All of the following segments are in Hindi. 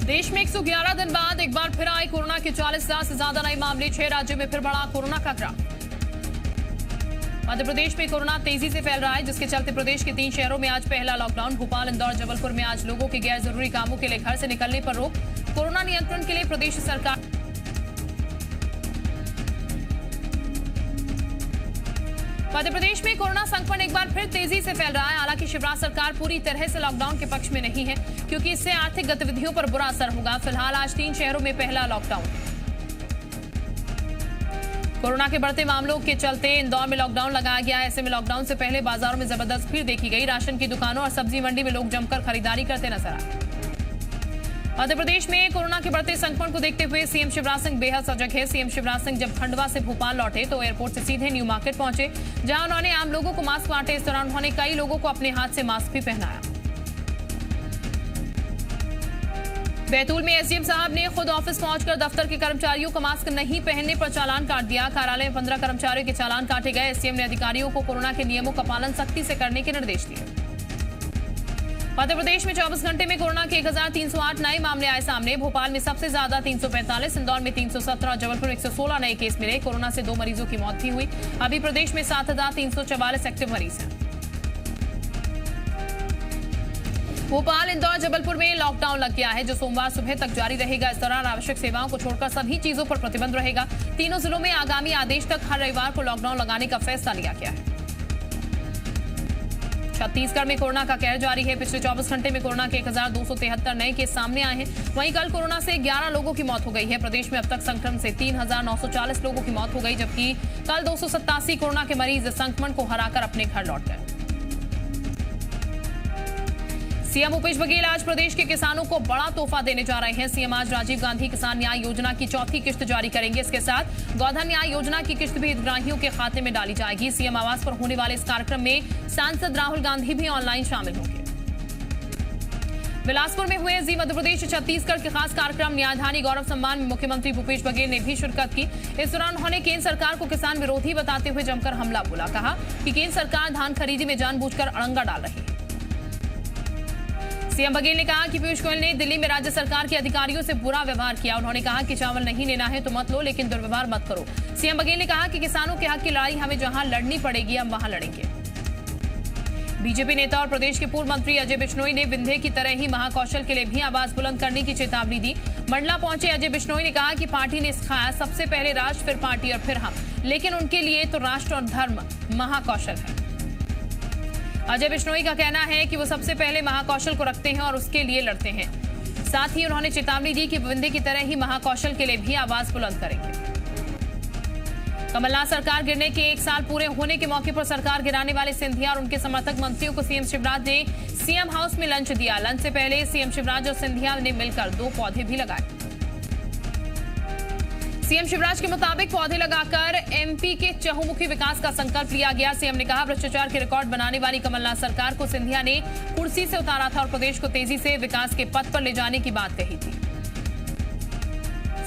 देश में 111 दिन बाद एक बार फिर आए कोरोना के 40,000 से ज्यादा नए मामले। 6 राज्यों में फिर बढ़ा कोरोना का ग्राफ। मध्य प्रदेश में कोरोना तेजी से फैल रहा है, जिसके चलते प्रदेश के 3 शहरों में आज पहला लॉकडाउन। भोपाल, इंदौर, जबलपुर में आज लोगों के गैर जरूरी कामों के लिए घर से निकलने पर रोक। कोरोना नियंत्रण के लिए प्रदेश सरकार। मध्य प्रदेश में कोरोना संक्रमण एक बार फिर तेजी से फैल रहा है। हालांकि शिवराज सरकार पूरी तरह से लॉकडाउन के पक्ष में नहीं है, क्योंकि इससे आर्थिक गतिविधियों पर बुरा असर होगा। फिलहाल आज 3 शहरों में पहला लॉकडाउन। कोरोना के बढ़ते मामलों के चलते इंदौर में लॉकडाउन लगाया गया है। ऐसे में लॉकडाउन से पहले बाजारों में जबरदस्त भीड़ देखी गई। राशन की दुकानों और सब्जी मंडी में लोग जमकर खरीदारी करते नजर आए। मध्य प्रदेश में कोरोना के बढ़ते संक्रमण को देखते हुए सीएम शिवराज सिंह बेहद सजग है। सीएम शिवराज सिंह जब खंडवा से भोपाल लौटे तो एयरपोर्ट से सीधे न्यू मार्केट पहुंचे, जहां उन्होंने आम लोगों को मास्क बांटे। इस दौरान उन्होंने कई लोगों को अपने हाथ से मास्क भी पहनाया। बैतूल में एसडीएम साहब ने खुद ऑफिस पहुंचकर दफ्तर के कर्मचारियों को मास्क नहीं पहनने पर चालान काट दिया। कार्यालय में 15 कर्मचारियों के चालान काटे गए। एसडीएम ने अधिकारियों को कोरोना के नियमों का पालन सख्ती से करने के निर्देश दिए। मध्य प्रदेश में 24 घंटे में कोरोना के 1308 नए मामले आए सामने। भोपाल में सबसे ज्यादा 345, इंदौर में 317 और जबलपुर में 116 नए केस मिले। कोरोना से 2 मरीजों की मौत भी हुई। अभी प्रदेश में 7,344 एक्टिव मरीज हैं। भोपाल, इंदौर, जबलपुर में लॉकडाउन लग गया है, जो सोमवार सुबह तक जारी रहेगा। इस दौरान आवश्यक सेवाओं को छोड़कर सभी चीजों पर प्रतिबंध रहेगा। तीनों जिलों में आगामी आदेश तक हर रविवार को लॉकडाउन लगाने का फैसला लिया गया है। छत्तीसगढ़ में कोरोना का कहर जारी है। पिछले 24 घंटे में कोरोना के 1,273 नए केस सामने आए हैं। वहीं कल कोरोना से 11 लोगों की मौत हो गई है। प्रदेश में अब तक संक्रमण से 3,940 लोगों की मौत हो गई, जबकि कल 287 कोरोना के मरीज संक्रमण को हराकर अपने घर लौट गए। सीएम भूपेश बघेल आज प्रदेश के किसानों को बड़ा तोहफा देने जा रहे हैं। सीएम आज राजीव गांधी किसान न्याय योजना की 4थी किश्त जारी करेंगे। इसके साथ गोधन न्याय योजना की किश्त भी हितग्राहियों के खाते में डाली जाएगी। सीएम आवास पर होने वाले इस कार्यक्रम में सांसद राहुल गांधी भी ऑनलाइन शामिल होंगे। बिलासपुर में हुए जी मध्य प्रदेश छत्तीसगढ़ के खास कार्यक्रम न्यायधानी गौरव सम्मान में मुख्यमंत्री भूपेश बघेल ने भी शिरकत की। इस दौरान उन्होंने केंद्र सरकार को किसान विरोधी बताते हुए जमकर हमला बोला। कहा कि केंद्र सरकार धान खरीदी में जानबूझकर अड़ंगा डाल रही है। सीएम बघेल ने कहा कि पीयूष गोयल ने दिल्ली में राज्य सरकार के अधिकारियों से बुरा व्यवहार किया। उन्होंने कहा कि चावल नहीं लेना है तो मत लो, लेकिन दुर्व्यवहार मत करो। सीएम बघेल ने कहा कि किसानों के हक की लड़ाई हमें जहां लड़नी पड़ेगी हम वहां लड़ेंगे। बीजेपी नेता और प्रदेश के पूर्व मंत्री अजय बिश्नोई ने विंध्य की तरह ही महाकौशल के लिए भी आवाज बुलंद करने की चेतावनी दी। मंडला पहुंचे अजय बिश्नोई ने कहा कि पार्टी ने सिखाया सबसे पहले राष्ट्र, फिर पार्टी और फिर हम, लेकिन उनके लिए तो राष्ट्र और धर्म महाकौशल है। अजय बिश्नोई का कहना है कि वो सबसे पहले महाकौशल को रखते हैं और उसके लिए लड़ते हैं। साथ ही उन्होंने चेतावनी दी कि विंध्य की तरह ही महाकौशल के लिए भी आवाज बुलंद करेंगे। कमलनाथ सरकार गिरने के 1 साल पूरे होने के मौके पर सरकार गिराने वाले सिंधिया और उनके समर्थक मंत्रियों को सीएम शिवराज ने सीएम हाउस में लंच दिया। लंच से पहले सीएम शिवराज और सिंधिया ने मिलकर 2 पौधे भी लगाए। सीएम शिवराज के मुताबिक पौधे लगाकर एमपी के चहुमुखी विकास का संकल्प लिया गया। सीएम ने कहा भ्रष्टाचार के रिकॉर्ड बनाने वाली कमलनाथ सरकार को सिंधिया ने कुर्सी से उतारा था और प्रदेश को तेजी से विकास के पथ पर ले जाने की बात कही थी।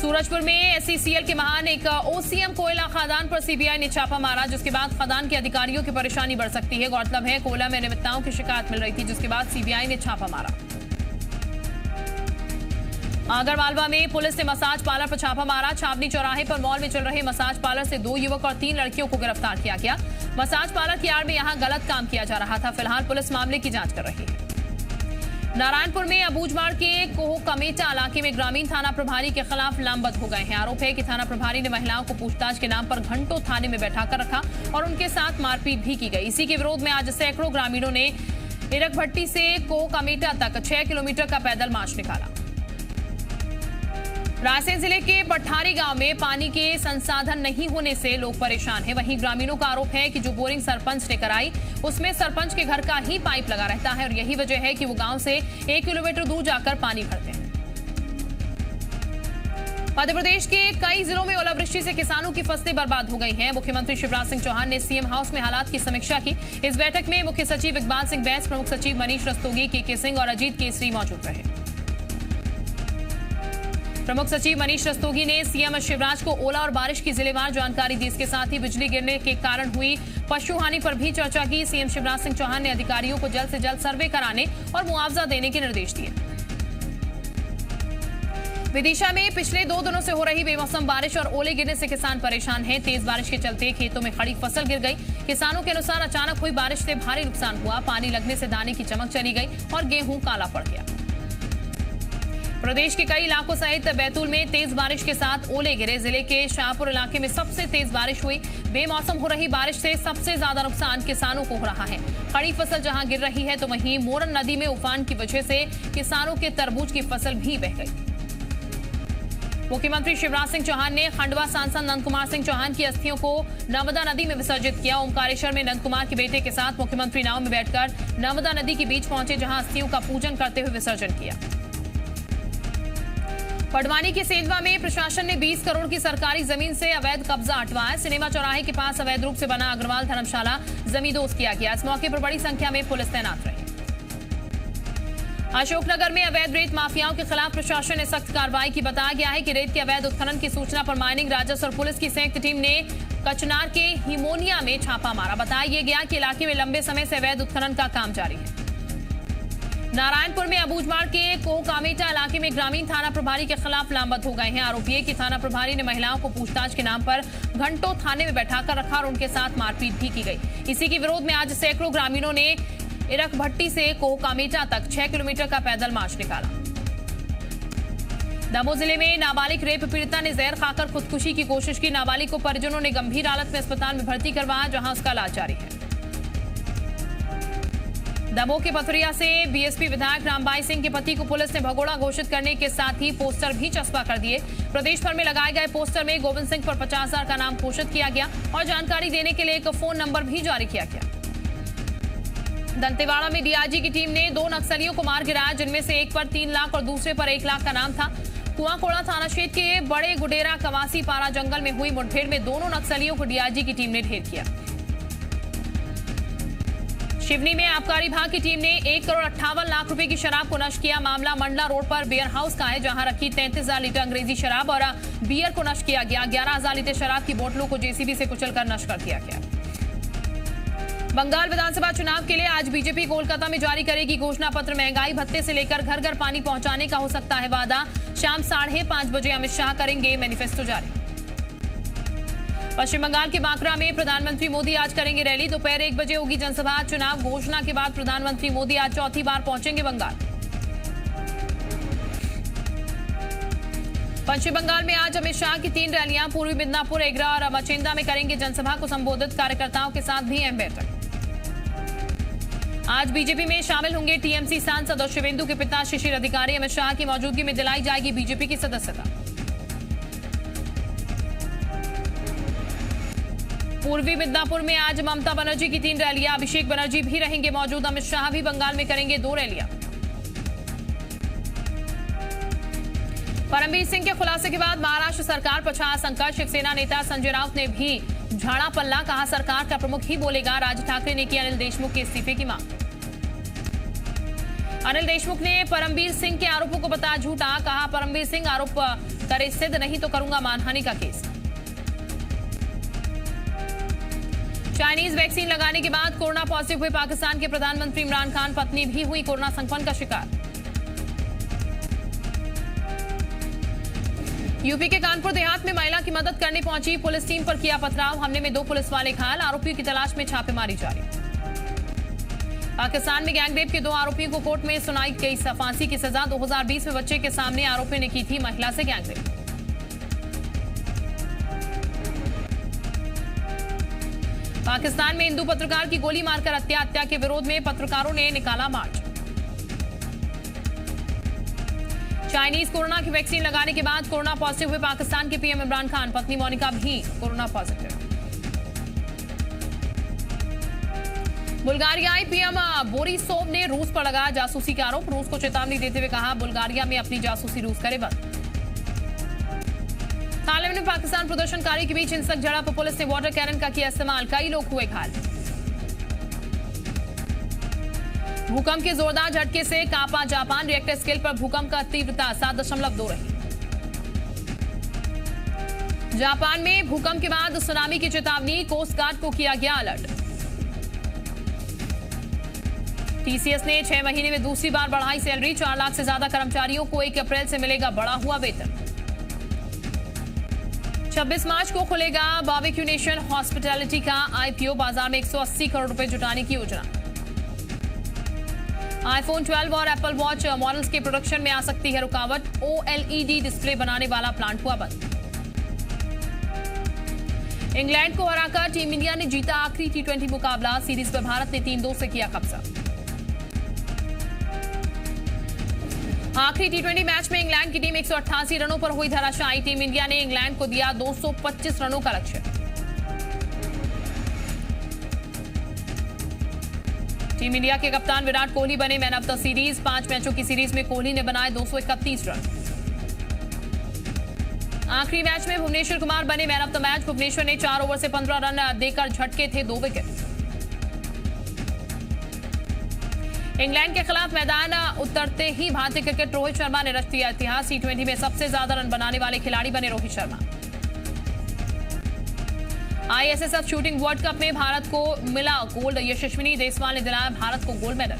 सूरजपुर में एसईसीएल के महान एक ओसीएम कोयला खदान पर सीबीआई ने छापा मारा, जिसके बाद खदान के अधिकारियों की परेशानी बढ़ सकती है। गौरतलब है कोयला में अनियमितताओं की शिकायत मिल रही थी, जिसके बाद सीबीआई ने छापा मारा। आगरमालवा में पुलिस ने मसाज पार्लर पर छापा मारा। छावनी चौराहे पर मॉल में चल रहे मसाज पार्लर से 2 युवक और 3 लड़कियों को गिरफ्तार किया गया। मसाज पार्लर की आड़ में यहां गलत काम किया जा रहा था। फिलहाल पुलिस मामले की जांच कर रही है। नारायणपुर में अबूझमाड़ के कोह कमेटा इलाके में ग्रामीण थाना प्रभारी के खिलाफ लामबंद हो गए हैं। आरोप है कि थाना प्रभारी ने महिलाओं को पूछताछ के नाम पर घंटों थाने में बैठाकर रखा और उनके साथ मारपीट भी की गई। इसी के विरोध में आज सैकड़ों ग्रामीणों ने इरकभट्टी से कोह कमेटा तक 6 किलोमीटर का पैदल मार्च निकाला। रायसेन जिले के पठारी गांव में पानी के संसाधन नहीं होने से लोग परेशान हैं। वहीं ग्रामीणों का आरोप है कि जो बोरिंग सरपंच ने कराई उसमें सरपंच के घर का ही पाइप लगा रहता है और यही वजह है कि वो गांव से 1 किलोमीटर दूर जाकर पानी भरते हैं। मध्य प्रदेश के कई जिलों में ओलावृष्टि से किसानों की फसलें बर्बाद हो गई हैं। मुख्यमंत्री शिवराज सिंह चौहान ने सीएम हाउस में हालात की समीक्षा की। इस बैठक में मुख्य सचिव इकबाल सिंह बैस, प्रमुख सचिव मनीष रस्तोगी, के सिंह और अजीत केसरी मौजूद रहे। प्रमुख सचिव मनीष रस्तोगी ने सीएम शिवराज को ओला और बारिश की जिलेवार जानकारी दी। इसके साथ ही बिजली गिरने के कारण हुई पशु हानि पर भी चर्चा की। सीएम शिवराज सिंह चौहान ने अधिकारियों को जल्द से जल्द सर्वे कराने और मुआवजा देने के निर्देश दिए। विदिशा में पिछले 2 दिनों से हो रही बेमौसम बारिश और ओले गिरने से किसान परेशान हैं। तेज बारिश के चलते खेतों में खड़ी फसल गिर गई। किसानों के अनुसार अचानक हुई बारिश से भारी नुकसान हुआ। पानी लगने से दाने की चमक चली गई और गेहूं काला पड़ गया। प्रदेश के कई इलाकों सहित बैतूल में तेज बारिश के साथ ओले गिरे। जिले के शाहपुर इलाके में सबसे तेज बारिश हुई। बेमौसम हो रही बारिश से सबसे ज्यादा नुकसान किसानों को हो रहा है। खड़ी फसल जहां गिर रही है तो वहीं मोरन नदी में उफान की वजह से किसानों के तरबूज की फसल भी बह गई। मुख्यमंत्री शिवराज सिंह चौहान ने खंडवा सांसद नंद कुमार सिंह चौहान की अस्थियों को नर्मदा नदी में विसर्जित किया। ओमकारेश्वर में नंद कुमार के बेटे के साथ मुख्यमंत्री नाव में बैठकर नर्मदा नदी के बीच पहुंचे, जहां अस्थियों का पूजन करते हुए विसर्जन किया। पडवानी के सेंधवा में प्रशासन ने 20 करोड़ की सरकारी जमीन से अवैध कब्जा हटवाया। सिनेमा चौराहे के पास अवैध रूप से बना अग्रवाल धर्मशाला जमींदोज किया गया। इस मौके पर बड़ी संख्या में पुलिस तैनात रही। अशोकनगर में अवैध रेत माफियाओं के खिलाफ प्रशासन ने सख्त कार्रवाई की। बताया गया है कि रेत के अवैध उत्खनन की सूचना पर माइनिंग, राजस्व और पुलिस की संयुक्त टीम ने कचनार के हिमोनिया में छापा मारा। बताया गया कि इलाके में लंबे समय से अवैध उत्खनन का काम जारी है। नारायणपुर में अबूझमाड़ के कोहकामेटा इलाके में ग्रामीण थाना प्रभारी के खिलाफ लामबंद हो गए हैं। आरोपी है कि थाना प्रभारी ने महिलाओं को पूछताछ के नाम पर घंटों थाने में बैठाकर रखा और उनके साथ मारपीट भी की गई। इसी के विरोध में आज सैकड़ों ग्रामीणों ने इरक भट्टी से कोहकामेटा तक 6 किलोमीटर का पैदल मार्च निकाला। दमोह जिले में नाबालिग रेप पीड़िता ने जहर खाकर खुदकुशी की कोशिश की। नाबालिग को परिजनों ने गंभीर हालत में अस्पताल में भर्ती करवाया, जहां उसका इलाज जारी है। दमोह के पथरिया से बीएसपी विधायक रामबाई सिंह के पति को पुलिस ने भगोड़ा घोषित करने के साथ ही पोस्टर भी चस्पा कर दिए। प्रदेश भर में लगाए गए पोस्टर में गोविंद सिंह पर 50,000 का नाम घोषित किया गया और जानकारी देने के लिए एक फोन नंबर भी जारी किया गया। दंतेवाड़ा में डीआईजी की टीम ने 2 नक्सलियों को मार गिराया, जिनमें से एक पर 3 लाख और दूसरे पर 1 लाख का नाम था। कुआंकोड़ा थाना क्षेत्र के बड़े गुडेरा कवासी पारा जंगल में हुई मुठभेड़ में दोनों नक्सलियों को डीआईजी की टीम ने ढेर किया। शिवनी में आबकारी विभाग की टीम ने 1 करोड़ 58 लाख रुपए की शराब को नष्ट किया। मामला मंडला रोड पर बियर हाउस का है, जहां रखी 33,000 लीटर अंग्रेजी शराब और बियर को नष्ट किया गया। 11,000 लीटर शराब की बोतलों को जेसीबी से कुचलकर नष्ट कर दिया गया। बंगाल विधानसभा चुनाव के लिए आज बीजेपी कोलकाता में जारी करेगी घोषणा पत्र। महंगाई भत्ते से लेकर घर घर पानी पहुंचाने का हो सकता है वादा। शाम 5:30 बजे अमित शाह करेंगे मैनिफेस्टो जारी। पश्चिम बंगाल के बांकुरा में प्रधानमंत्री मोदी आज करेंगे रैली। दोपहर 1 बजे होगी जनसभा। चुनाव घोषणा के बाद प्रधानमंत्री मोदी आज चौथी बार पहुंचेंगे बंगाल। पश्चिम बंगाल में आज अमित शाह की 3 रैलियां पूर्वी मिदनापुर, एगरा और मचेंदा में करेंगे जनसभा को संबोधित। कार्यकर्ताओं के साथ भी अहम बैठक। आज बीजेपी में शामिल होंगे टीएमसी सांसद और शिवेंदु के पिता शिशिर अधिकारी। अमित शाह की मौजूदगी में दिलाई जाएगी बीजेपी की सदस्यता। पूर्वी मिदनापुर में आज ममता बनर्जी की 3 रैलियां। अभिषेक बनर्जी भी रहेंगे मौजूद। अमित शाह भी बंगाल में करेंगे 2 रैलियां। परमबीर सिंह के खुलासे के बाद महाराष्ट्र सरकार पर छाया संकट। शिवसेना नेता संजय राउत ने भी झाड़ा पल्ला, कहा सरकार का प्रमुख ही बोलेगा। राज ठाकरे ने की अनिल देशमुख के इस्तीफे की मांग। अनिल देशमुख ने परमबीर सिंह के आरोपों को बताया झूठा। कहा परमबीर सिंह आरोप करे सिद्ध, नहीं तो करूंगा मानहानि का केस। चाइनीज वैक्सीन लगाने के बाद कोरोना पॉजिटिव हुए पाकिस्तान के प्रधानमंत्री इमरान खान। पत्नी भी हुई कोरोना संक्रमण का शिकार। यूपी के कानपुर देहात में महिला की मदद करने पहुंची पुलिस टीम पर किया पथराव। हमले में 2 पुलिस वाले घायल। आरोपियों की तलाश में छापेमारी जारी। पाकिस्तान में गैंगरेप के 2 आरोपियों को कोर्ट में सुनाई गई फांसी की सजा। 2020 में बच्चे के सामने आरोपी ने की थी महिला से गैंगरेप। पाकिस्तान में हिंदू पत्रकार की गोली मारकर हत्या। हत्या के विरोध में पत्रकारों ने निकाला मार्च। चाइनीज कोरोना की वैक्सीन लगाने के बाद कोरोना पॉजिटिव हुए पाकिस्तान के पीएम इमरान खान। पत्नी मोनिका भी कोरोना पॉजिटिव। बुल्गारियाई पीएम बोरिसोव ने रूस पर लगाया जासूसी का आरोप। रूस को चेतावनी देते हुए कहा बुल्गारिया में अपनी जासूसी रूस करे बंद। थाईलैंड में पाकिस्तान प्रदर्शनकारी के बीच हिंसक झड़प। पुलिस ने वाटर कैनन का किया इस्तेमाल। कई लोग हुए घायल। भूकंप के जोरदार झटके से कांपा जापान। रिएक्टर स्केल पर भूकंप का तीव्रता 7.2 रही। जापान में भूकंप के बाद सुनामी की चेतावनी। कोस्ट गार्ड को किया गया अलर्ट। टीसीएस ने 6 महीने में दूसरी बार बढ़ाई सैलरी। 4 लाख से ज्यादा कर्मचारियों को 1 अप्रैल से मिलेगा बढ़ा हुआ वेतन। 26 मार्च को खुलेगा बारबेक्यू नेशन हॉस्पिटैलिटी का आईपीओ। बाजार में 180 करोड़ रुपए जुटाने की योजना। आईफोन 12 और एप्पल वॉच मॉडल्स के प्रोडक्शन में आ सकती है रुकावट। ओएलईडी डिस्प्ले बनाने वाला प्लांट हुआ बंद। इंग्लैंड को हराकर टीम इंडिया ने जीता आखिरी टी20 मुकाबला। सीरीज पर भारत ने 3-2 से किया कब्जा। आखिरी टी20 मैच में इंग्लैंड की टीम 188 रनों पर हुई धराशायी। टीम इंडिया ने इंग्लैंड को दिया 225 रनों का लक्ष्य। टीम इंडिया के कप्तान विराट कोहली बने मैन ऑफ द सीरीज। 5 मैचों की सीरीज में कोहली ने बनाए 231 रन। आखिरी मैच में भुवनेश्वर कुमार बने man of the match. Bhuvneshwar ने 4 ओवर से 15 रन देकर झटके थे 2 विकेट। इंग्लैंड के खिलाफ मैदान उतरते ही भारतीय क्रिकेट रोहित शर्मा ने रच दिया इतिहास। टी20 में सबसे ज्यादा रन बनाने वाले खिलाड़ी बने Rohit Sharma. ISSF shooting world cup में भारत को मिला गोल्ड। यशस्विनी देसवाल ने दिलाया भारत को गोल्ड मेडल।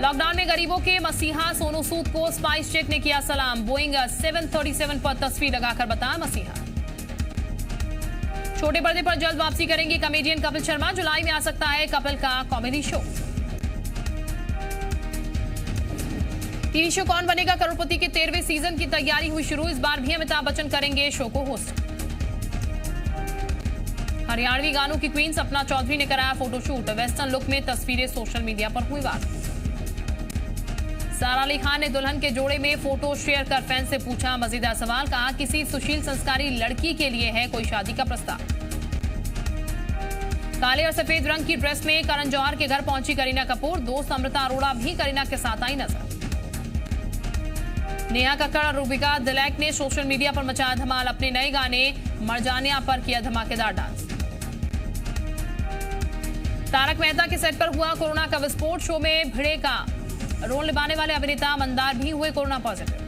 लॉकडाउन में गरीबों के मसीहा सोनू सूद को स्पाइस जेट ने किया सलाम। बोइंग 737 पर तस्वीर लगाकर बताया मसीहा। छोटे पर्दे पर जल्द वापसी करेंगे कॉमेडियन कपिल शर्मा। जुलाई में आ सकता है कपिल का कॉमेडी शो। टीवी शो कौन बनेगा करोड़पति के 13वें सीजन की तैयारी हुई शुरू। इस बार भी अमिताभ बच्चन करेंगे शो को होस्ट। हरियाणवी गानों की क्वीन सपना चौधरी ने कराया फोटोशूट। वेस्टर्न लुक में तस्वीरें सोशल मीडिया पर हुई वायरल। सारा अली खान ने दुल्हन के जोड़े में फोटो शेयर कर फैन से पूछा मजेदार सवाल। कहा किसी सुशील संस्कारी लड़की के लिए है कोई शादी का प्रस्ताव। काले और सफेद रंग की ड्रेस में करण जौहर के घर पहुंची करीना कपूर। दोस्त अमृता अरोड़ा भी करीना के साथ आई नजर। नेहा कक्कड़ और रूबिका दिलैक ने सोशल मीडिया पर मचाया धमाल। अपने नए गाने मरजानिया पर किया धमाकेदार डांस। तारक मेहता के सेट पर हुआ कोरोना का विस्फोट। शो में भिड़े का रोल निभाने वाले अभिनेता मंदार भी हुए कोरोना पॉजिटिव।